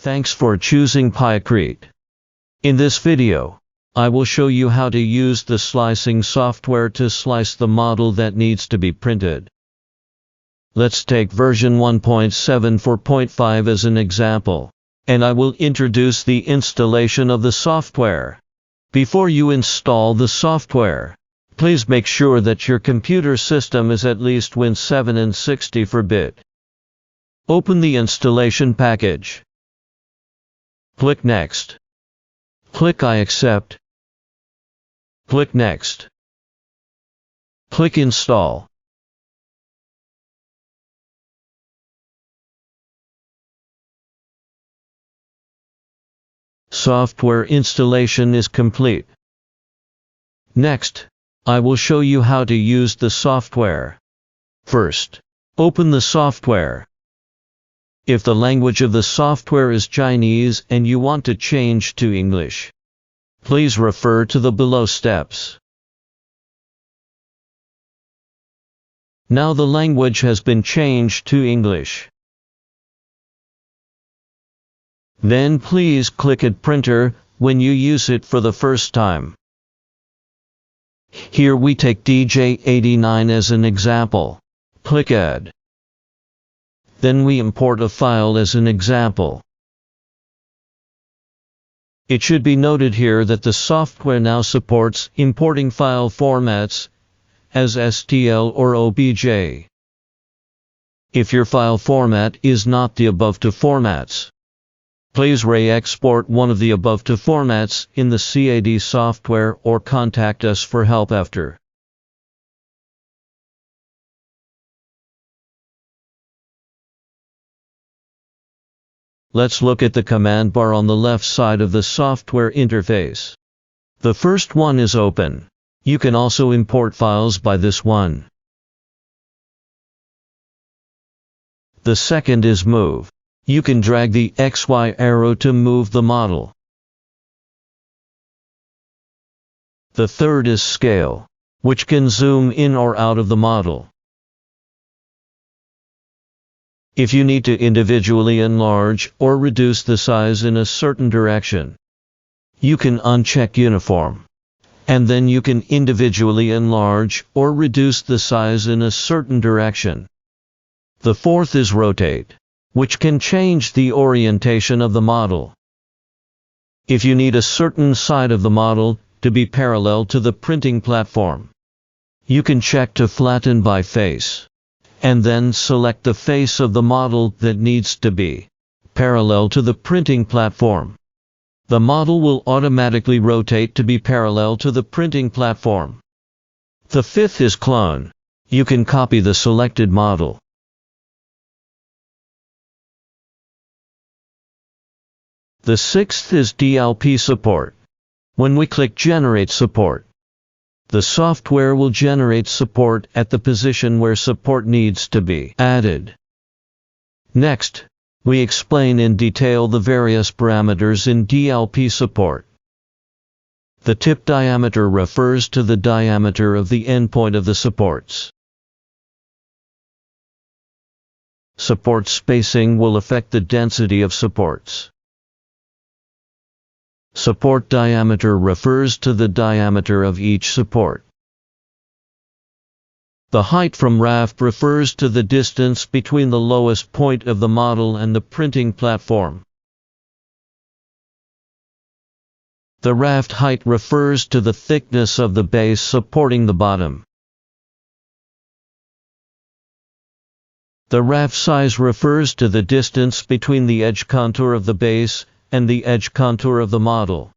Thanks for choosing Pionextbox. In this video, I will show you how to use the slicing software to slice the model that needs to be printed. Let's take version 1.74.5 as an example, and I will introduce the installation of the software. Before you install the software, please make sure that your computer system is at least Win 7 and 64-bit. Open the installation package. Click Next. Click I accept. Click Next. Click Install. Software installation is complete. Next, I will show you how to use the software. First, open the software. If the language of the software is Chinese and you want to change to English, please refer to the below steps. Now the language has been changed to English. Then please click Add Printer when you use it for the first time. Here we take DJ89 as an example. Click Add. Then we import a file as an example. It should be noted here that the software now supports importing file formats as STL or OBJ. If your file format is not the above two formats, please re-export one of the above two formats in the CAD software or contact us for help after. Let's look at the command bar on the left side of the software interface. The first one is Open. You can also import files by this one. The second is Move. You can drag the XY arrow to move the model. The third is Scale, which can zoom in or out of the model. If you need to individually enlarge or reduce the size in a certain direction, you can uncheck Uniform, and then you can individually enlarge or reduce the size in a certain direction. The fourth is Rotate, which can change the orientation of the model. If you need a certain side of the model to be parallel to the printing platform, you can check to Flatten by Face, and then select the face of the model that needs to be parallel to the printing platform. The model will automatically rotate to be parallel to the printing platform. The fifth is Clone. You can copy the selected model. The sixth is DLP support. When we click Generate Support, the software will generate support at the position where support needs to be added. Next, we explain in detail the various parameters in DLP support. The tip diameter refers to the diameter of the endpoint of the supports. Support spacing will affect the density of supports. Support diameter refers to the diameter of each support. The height from raft refers to the distance between the lowest point of the model and the printing platform. The raft height refers to the thickness of the base supporting the bottom. The raft size refers to the distance between the edge contour of the base and the edge contour of the model.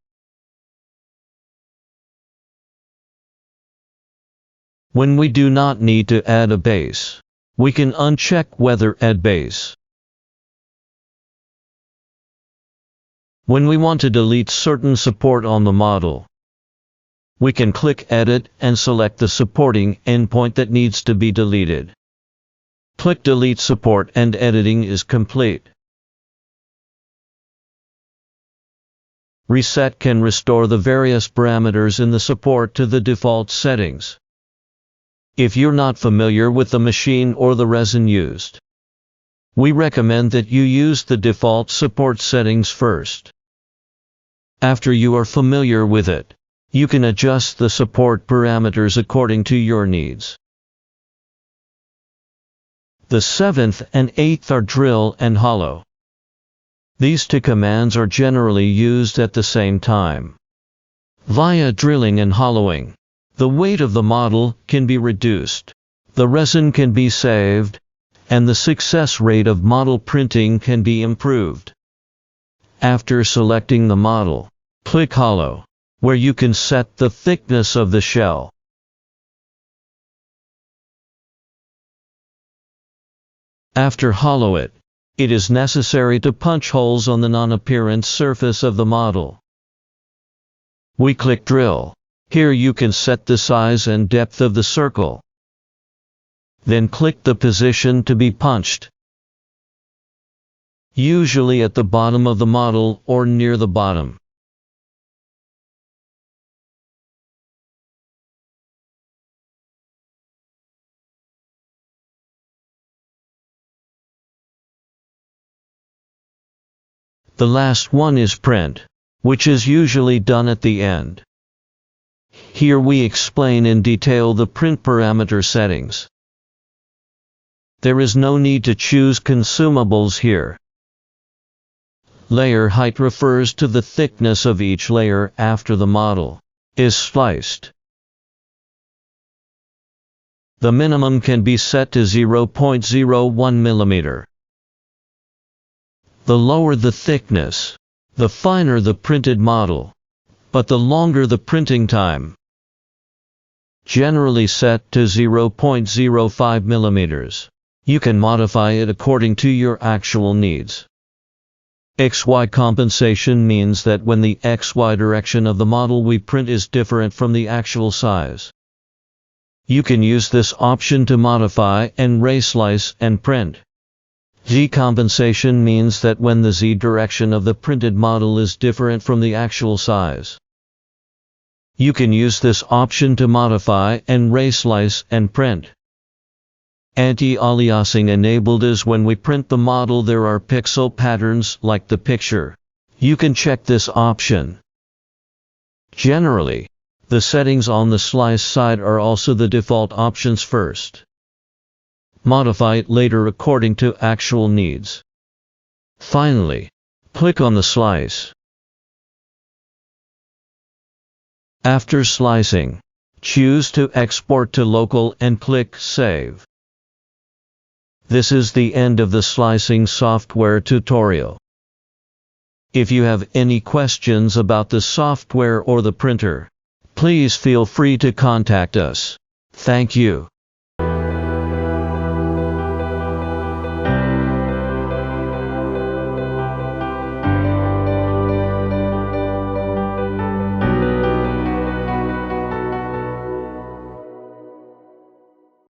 When we do not need to add a base, we can uncheck whether Add Base. When we want to delete certain support on the model, we can click Edit and select the supporting endpoint that needs to be deleted. Click Delete Support and editing is complete. Reset can restore the various parameters in the support to the default settings. If you're not familiar with the machine or the resin used, We recommend that you use the default support settings first. After you are familiar with it, you can adjust the support parameters according to your needs. The 7th and 8th are drill and hollow. These two commands are generally used at the same time. Via drilling and hollowing, the weight of the model can be reduced, the resin can be saved, and the success rate of model printing can be improved. After selecting the model, click Hollow, where you can set the thickness of the shell. After hollow it is necessary to punch holes on the non-apparent surface of the model. We click Drill. Here you can set the size and depth of the circle. Then click the position to be punched, usually at the bottom of the model or near the bottom. The last one is Print, which is usually done at the end. Here we explain in detail the print parameter settings. There is no need to choose consumables here. Layer height refers to the thickness of each layer after the model is sliced. The minimum can be set to 0.01 mm. The lower the thickness, the finer the printed model, but the longer the printing time. Generally set to 0.05 mm. You can modify it according to your actual needs. XY compensation means that when the XY direction of the model we print is different from the actual size, you can use this option to modify and reslice and print. Z compensation means that when the Z direction of the printed model is different from the actual size, you can use this option to modify and reslice and print. Anti-aliasing enabled is when we print the model there are pixel patterns like the picture. You can check this option. Generally, the settings on the slice side are also the default options first. Modify it later according to actual needs. Finally, click on the slice. After slicing, choose to export to local and click Save. This is the end of the slicing software tutorial. If you have any questions about the software or the printer, please feel free to contact us. Thank you.